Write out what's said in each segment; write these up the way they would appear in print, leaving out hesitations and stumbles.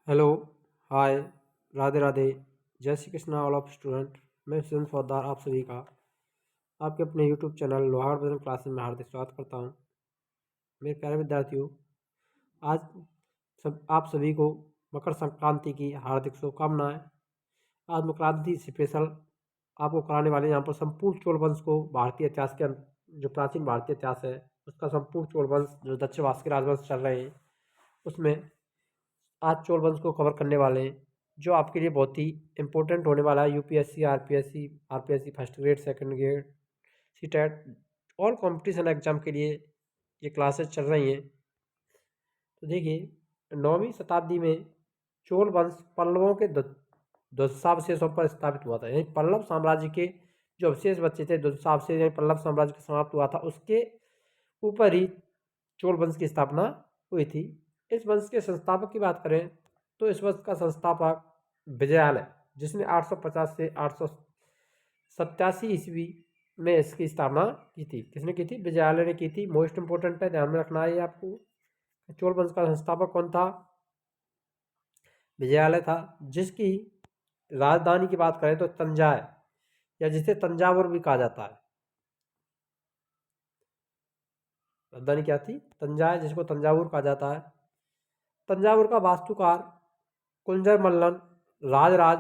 Hello, हाय, राधे राधे, जय Shri Krishna all of student. मैं सुरेंद्र फौजदार आप सभी का आपके अपने यूट्यूब चैनल लोहार भजन क्लासेस में हार्दिक स्वागत करता हूं। मेरे प्यारे विद्यार्थियों, आज आप सभी को मकर संक्रांति की हार्दिक शुभकामनाएं। आज मकर संक्रांति स्पेशल आपको कराने वाले यहाँ पर संपूर्ण चोल वंश को भारतीय इतिहास के जो प्राचीन भारतीय इतिहास है उसका संपूर्ण चोल वंश जो दक्षिण भारत के राजवंश चल रहे हैं उसमें आज चोल वंश को कवर करने वाले हैं, जो आपके लिए बहुत ही इंपॉर्टेंट होने वाला है। UPSC, RPSC first grade, second grade, CTET, all competition exam के लिए ये क्लासेस चल रही हैं। तो देखिए, 9वीं शताब्दी में चोल वंश पल्लवों के ध्वंसावशेषों पर स्थापित हुआ था। यानी पल्लव साम्राज्य के जो अवशेष बचे थे, ध्वंसावशेष यानी पल्लव साम्राज्य का समाप्त हुआ था, उसके ऊपर ही चोल वंश की स्थापना हुई थी। इस वंश के संस्थापक की बात करें तो इस वंश का संस्थापक विजयालय, जिसने 850 से 887 ईस्वी में इसकी स्थापना की थी। किसने की थी? विजयालय ने की थी। मोस्ट इंपोर्टेंट है, ध्यान में रखना है आपको। चोल वंश का संस्थापक कौन था? विजयालय था, जिसकी राजधानी की बात करें तो तंजाय, या जिसे तंजावुर भी कहा जाता है। राजधानी क्या थी? तंजाय, जिसको तंजावुर कहा जाता है। तंजावुर का वास्तुकार कुंजर मल्लन राजराज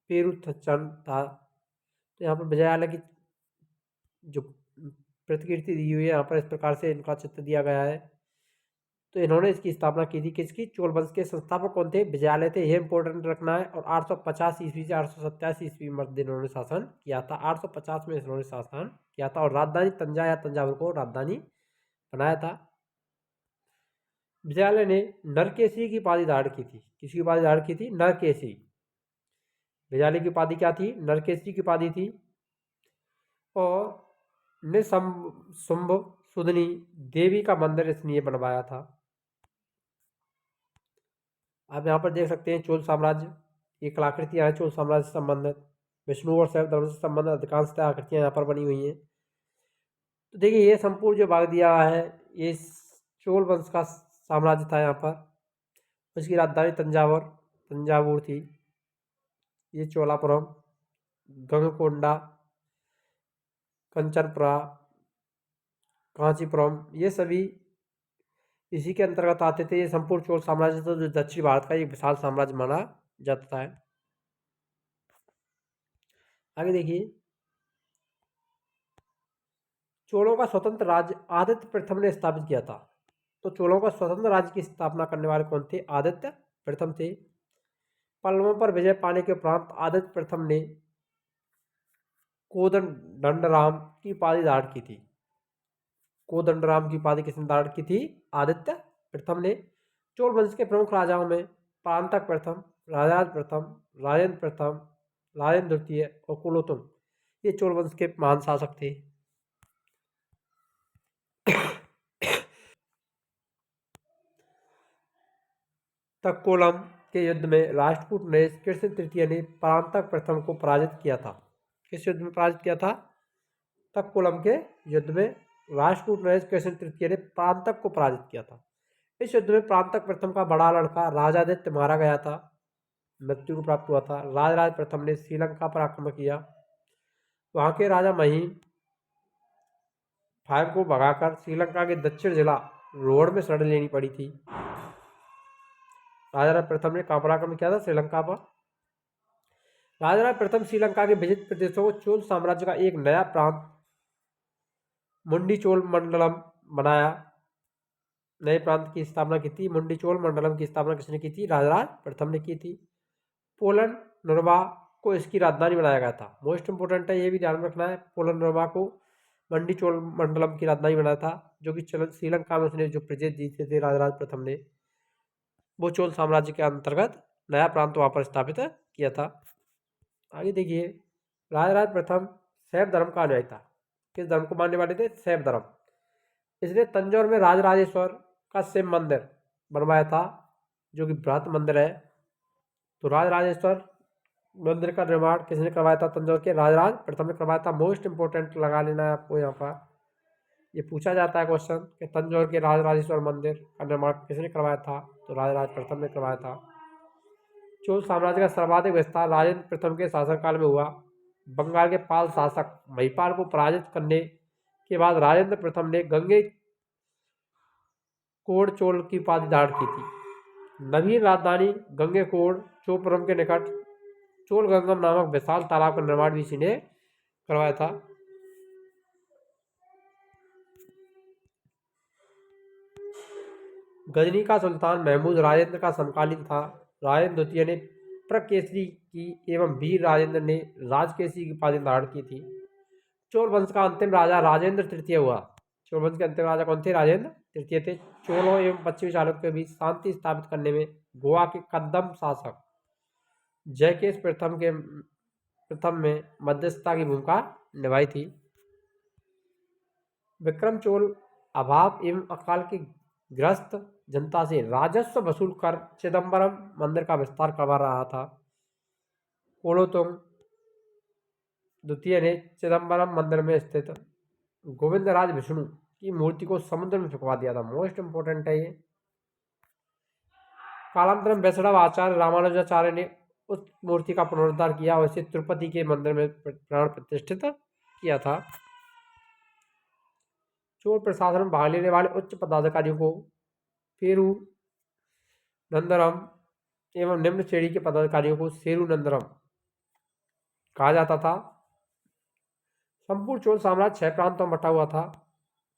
पेरुथचन था। तो यहाँ पर विजयालय की जो प्रतिकृति दी हुई है, यहाँ पर इस प्रकार से इनका चित्र दिया गया है। तो इन्होंने इसकी स्थापना की थी। किसकी? चोल वंश के संस्थापक कौन थे? विजयालय थे, यह इंपॉर्टेंट रखना है। और 850 ईस्वी से 887 ईस्वी मध्य इन्होंने शासन किया था। 850 में इन्होंने शासन किया था और राजधानी तंजा या तंजावुर को राजधानी बनाया था। विजयालय ने नरकेसरी की उपाधि धारण की थी। किसकी उपाधि धारण की थी? नरकेसरी। विजयालय की उपाधि क्या थी? नरकेसरी की उपाधि थी। और निसंभ सुधनी देवी का मंदिर इसने बनवाया था। आप यहाँ पर देख सकते हैं चोल साम्राज्य, ये कलाकृतियाँ हैं चोल साम्राज्य से संबंधित। विष्णु और शैव धर्म से संबंधित अधिकांशतः आकृतियाँ यहाँ पर बनी हुई हैं। तो देखिए, ये संपूर्ण जो भाग दिया है ये चोल वंश का साम्राज्य था। यहाँ पर उसकी राजधानी तंजावुर थी। ये चोलापुरम, गंगकोंडा, कंचनपुरा, कांचीपुरम, ये सभी इसी के अंतर्गत आते थे। ये संपूर्ण चोल साम्राज्य था, जो दक्षिण भारत का एक विशाल साम्राज्य माना जाता है। आगे देखिए, चोलों का स्वतंत्र राज्य आदित्य प्रथम ने स्थापित किया था। तो चोलों का स्वतंत्र राज्य की स्थापना करने वाले कौन थे? आदित्य प्रथम थे। पल्लवों पर विजय पाने के उपरांत आदित्य प्रथम ने कोदंडराम की उपाधि धारण की थी। कोदंडराम की उपाधि किसने धारण की थी? आदित्य प्रथम ने। चोल वंश के प्रमुख राजाओं में परांतक प्रथम, राजराज प्रथम, राजेंद्र प्रथम, राजेंद्र द्वितीय और कुलोत्तुंग, ये चोल वंश के महान शासक थे। तक्कोलम के युद्ध में राष्ट्रकूट नरेश कृष्ण तृतीय ने परांतक प्रथम को पराजित किया था। किस युद्ध में पराजित किया था? तक्कोलम के युद्ध में राष्ट्रकूट नरेश कृष्ण तृतीय ने परांतक को पराजित किया था। इस युद्ध में परांतक प्रथम का बड़ा लड़का राजादित्य मारा गया था, मृत्यु को प्राप्त हुआ था। राजराज प्रथम ने श्रीलंका पर आक्रमण किया। वहां के राजा महिम फाइव को भगाकर श्रीलंका के दक्षिण जिला रोहड़ में शरण लेनी पड़ी थी। राजराज प्रथम ने कहां पर आक्रमण किया था? श्रीलंका पर। राजराज प्रथम श्रीलंका के विजित प्रदेशों को चोल साम्राज्य का एक नया प्रांत मुंडी चोल मंडलम बनाया। नए प्रांत की स्थापना की थी। मुंडी चोल मंडलम की स्थापना किसने की थी? राजराज प्रथम ने की थी। पोलन नोरवा को इसकी राजधानी बनाया गया था। मोस्ट इंपोर्टेंट है, ये भी ध्यान रखना है। पोलन नोरवा को मंडी चोल मंडलम की राजधानी बनाया था, जो कि श्रीलंका में उसने जो प्रजेत जीते थे राजराज प्रथम ने, वो चोल साम्राज्य के अंतर्गत नया प्रांत वहां पर स्थापित किया था। आगे देखिए, राजराज प्रथम शैव धर्म का अनुयायी था। किस धर्म को मानने वाले थे? शैव धर्म। इसने तंजौर में राजराजेश्वर का शिव मंदिर बनवाया था, जो कि बृहत मंदिर है। तो राजराजेश्वर मंदिर का निर्माण किसने करवाया था? तंजौर के राजराज प्रथम ने करवाया था। मोस्ट इंपोर्टेंट लगा लेना है आपको यहाँ पर, ये पूछा जाता है क्वेश्चन कि तंजौर के राजराजेश्वर मंदिर का निर्माण किसने करवाया था? तो राजराज प्रथम ने करवाया था। चोल साम्राज्य का सर्वाधिक विस्तार राजेंद्र प्रथम के शासनकाल में हुआ। बंगाल के पाल शासक महिपाल को पराजित करने के बाद राजेंद्र प्रथम ने गंगे कोड़ चोल की उपाधि धारण की थी। नवीन राजधानी गंगेकोड़ चोलपुरम के निकट चोलगंगम नामक विशाल तालाब का निर्माण भी इसी ने करवाया था। गजनी का सुल्तान महमूद राजेंद्र का समकालीन था। राजेंद्र द्वितीय ने प्रकेसरी की एवं वीर राजेंद्र ने राजकेसरी की उपाधि धारण की थी। चोल वंश का अंतिम राजा राजेंद्र तृतीय हुआ। चोल वंश के अंतिम राजा कौन थे? राजेंद्र तृतीय थे। चोलों एवं पश्चिमी चालुक्यों के बीच शांति स्थापित करने में गोवा के कद्दम शासक जयकेश प्रथम में मध्यस्थता की भूमिका निभाई थी। विक्रम चोल अभाव एवं अकाल की ग्रस्त जनता से राजस्व वसूल कर चिदम्बरम मंदिर का विस्तार करवा रहा था। कोलोतुंग द्वितीय ने चिदम्बरम मंदिर में स्थित गोविंदराज विष्णु की मूर्ति को समुद्र में फेंकवा दिया था। मोस्ट इंपोर्टेंट है ये। कालांतर में वैष्णव आचार्य रामानुजाचार्य ने उस मूर्ति का पुनरुद्धार किया और इसे तिरुपति के मंदिर में प्राण प्रतिष्ठित किया था। चोल प्रशासन में भाग लेने वाले उच्च पदाधिकारियों को पेरू नंदरम एवं निम्न श्रेणी के पदाधिकारियों को सेरू नंदरम कहा जाता था। संपूर्ण चोल साम्राज्य 6 प्रांतों में बटा हुआ था।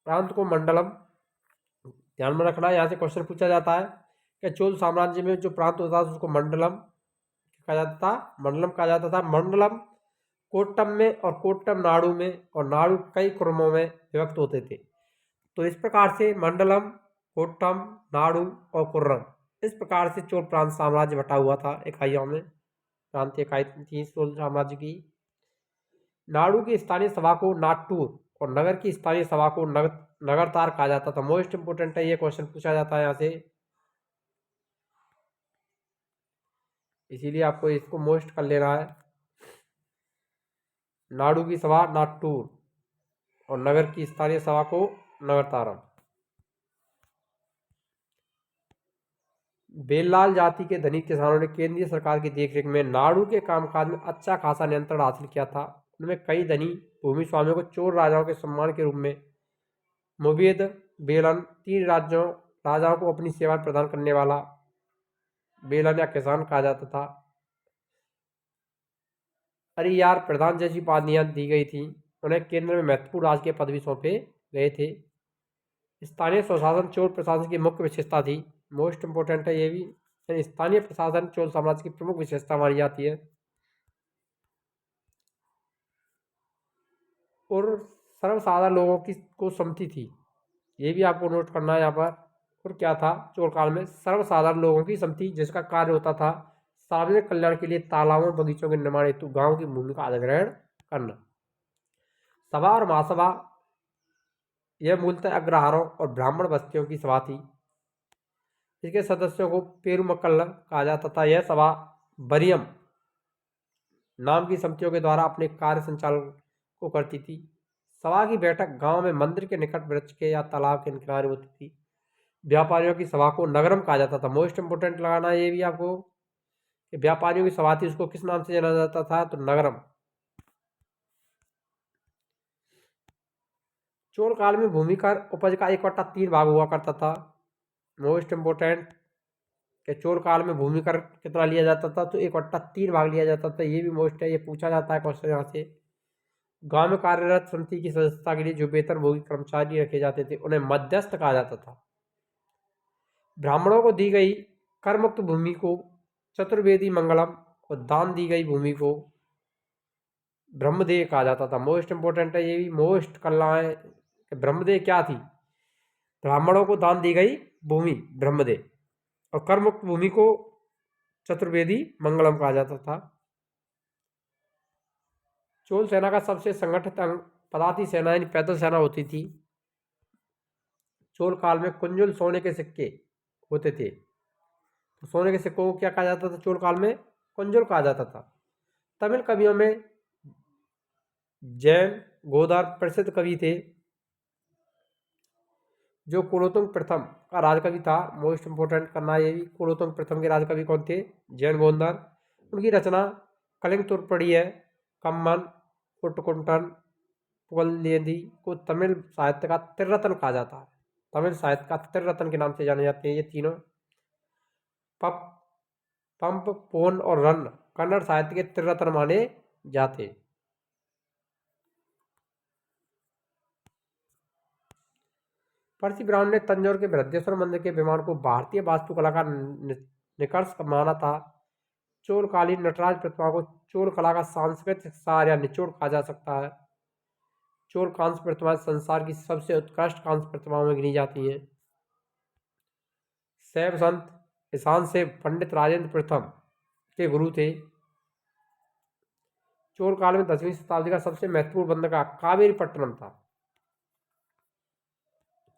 प्रांत को मंडलम, ध्यान में रखना, यहाँ से क्वेश्चन पूछा जाता है कि चोल साम्राज्य में जो प्रांत होता था उसको मंडलम कहा जाता था। मंडलम कहा जाता था। मंडलम कोट्टम में और कोट्टम नाडु में, और नाडु कई कुर्मों में विभक्त होते थे। तो इस प्रकार से मंडलम, कोट्टम, नाडु और कुर्रम, इस प्रकार से चोल प्रांत साम्राज्य बटा हुआ था इकाइयों में। प्रांतीय इकाई थी चोल साम्राज्य की। नाडु की स्थानीय सभा को नाट्टूर और नगर की स्थानीय सभा को नगरतार कहा जाता था। मोस्ट इंपोर्टेंट है, ये क्वेश्चन पूछा जाता है यहाँ से, इसीलिए आपको इसको मोस्ट कर लेना है। नाडु की सभा नाट्टूर और नगर की स्थानीय सभा को नगरतारम। बेललाल जाति के धनिक किसानों ने केंद्रीय सरकार की देखरेख में नाडु के कामकाज में अच्छा खासा नियंत्रण हासिल किया था। उनमें कई धनी भूमि स्वामियों को चोल राजाओं के सम्मान के रूप में मुबेद बेलन, 3 राजाओं को अपनी सेवा प्रदान करने वाला बेलन या किसान कहा जाता था। अरियार प्रधान जैसी उपाधियां दी गई थी। उन्हें केंद्र में महत्वपूर्ण राजकीय पदवी सौंपे गए थे। स्थानीय स्वशासन चोल प्रशासन की मुख्य विशेषता थी। मोस्ट इंपोर्टेंट है ये भी। स्थानीय प्रशासन चोल साम्राज्य की प्रमुख विशेषता मानी जाती है। और सर्वसाधारण लोगों की को सम्मति थी, ये भी आपको नोट करना है यहाँ पर। और क्या था? चोल काल में सर्वसाधारण लोगों की सम्मति, जिसका कार्य होता था सार्वजनिक कल्याण के लिए तालाबों बगीचों के निर्माण हेतु गांव की भूमि का अधिग्रहण करना। सभा और महासभा, यह मूलतः अग्रहारों और ब्राह्मण बस्तियों की सभा थी। इसके सदस्यों को पेरुमक्कल कहा जाता था। यह सभा बरियम नाम की समितियों के द्वारा अपने कार्य संचालन को करती थी। सभा की बैठक गांव में मंदिर के निकट वृक्ष के या तालाब के किनारे होती थी। व्यापारियों की सभा को नगरम कहा जाता था। मोस्ट इंपोर्टेंट लगाना ये भी आपको कि व्यापारियों की सभा थी, उसको किस नाम से जाना जाता था? तो नगरम। चोल काल में भूमि कर उपज का 1/3 भाग हुआ करता था। मोस्ट इंपोर्टेंट कि चोल काल में भूमि कर कितना लिया जाता था? तो 1/3 भाग लिया जाता था। ये भी मोस्ट है, ये पूछा जाता है क्वेश्चन यहाँ से। गांव में कार्यरत समिति की सदस्यता के लिए जो वेतनभोगी कर्मचारी रखे जाते थे उन्हें मध्यस्थ कहा जाता था। ब्राह्मणों को दी गई कर मुक्त भूमि को चतुर्वेदी मंगलम और दान दी गई भूमि को ब्रह्मदेव कहा जाता था। मोस्ट इंपोर्टेंट है, ये भी मोस्ट करना है कि ब्रह्मदेव क्या थी? ब्राह्मणों को दान दी गई भूमि ब्रह्मदेव और कर मुक्त भूमि को चतुर्वेदी मंगलम कहा जाता था। चोल सेना का सबसे संगठित अंग पदाती सेना यानी पैदल सेना होती थी। चोल काल में कुंजुल सोने के सिक्के होते थे। तो सोने के सिक्कों को क्या कहा जाता था? चोल काल में कुंजुल कहा जाता था। तमिल कवियों में जैन गोदार प्रसिद्ध कवि थे। जो कुलोत्तुंग प्रथम का राजकवि था, मोस्ट इंपोर्टेंट करना है ये भी, कुलोत्तुंग प्रथम के राजकवि कौन थे? जैन गोंदर। उनकी रचना कलिंग तुर्पड़ी है। कम्मन, कुट्टकुंटन, पुगलियदि को तमिल साहित्य का त्रिरत्न कहा जाता है। तमिल साहित्य का त्रिरत्न के नाम से जाने जाते हैं ये तीनों। पप पंप, पोन और रन कन्नड़ साहित्य के त्रिरत्न माने जाते। पर्सी ब्राउन ने तंजौर के बृहदेश्वर मंदिर के विमान को भारतीय वास्तुकला का निष्कर्ष माना था। चोलकालीन नटराज प्रतिमा को चोल कला का सांस्कृतिक सार या निचोड़ कहा जा सकता है। चोल कांस्य प्रतिमाएं संसार की सबसे उत्कृष्ट कांस्य प्रतिमाओं में गिनी जाती हैं। शैव संत ईशान से पंडित राजेंद्र प्रथम के गुरु थे। चोल काल में 10वीं शताब्दी का सबसे महत्वपूर्ण बंदरगाह कावेरीपट्टनम था।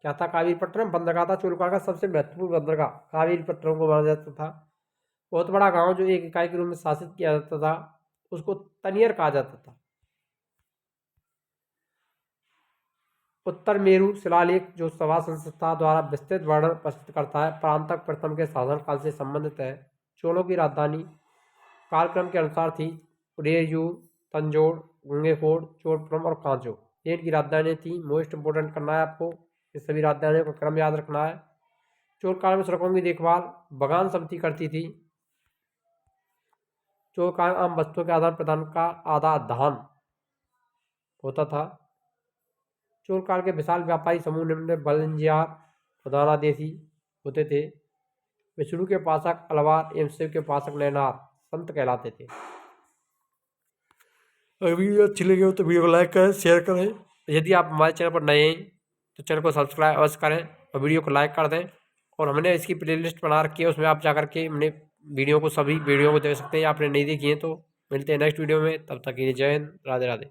क्या था? कावेरीपट्टनम बंदरगाह था चोल काल का सबसे महत्वपूर्ण बंदरगाह कावेरीपट्टनम को माना जाता था। बहुत बड़ा गांव जो एक इकाई के रूप में शासित किया जाता था उसको तनियर कहा जाता था। उत्तर मेरू शिलालेख जो सभा संस्था द्वारा विस्तृत वर्णन प्रस्तुत करता है परांतक प्रथम के शासन काल से संबंधित है। चोलों की राजधानी कालक्रम के अनुसार थी उदययूर, तंजौर, गंगेकोट, चोलपुरम और कांचो। ये इनकी राजधानी थी। मोस्ट इंपोर्टेंट करना है आपको, ये सभी राजधानियों का क्रम याद रखना है। चोल काल में सड़कों की देखभाल बगान समिति करती थी। चोल काल आम वस्तुओं के आदान प्रदान का आदान होता था। चोल काल के विशाल व्यापारी समूह निम्न बलंजियार प्रधानादेशी होते थे। विष्णु के उपासक अलवार एवं शिव के उपासक नैनार संत कहलाते थे। अगर वीडियो अच्छी लगी हो तो वीडियो को लाइक करें, शेयर करें। यदि आप हमारे चैनल पर नए हैं तो चैनल को सब्सक्राइब अवश्य करें और वीडियो को लाइक कर दें। और हमने इसकी प्लेलिस्ट बना रखी है, उसमें आप जाकर के हमने सभी वीडियो को देख सकते हैं। आपने नहीं देखी है तो मिलते हैं नेक्स्ट वीडियो में, तब तक के लिए जय हिंद, राधे राधे।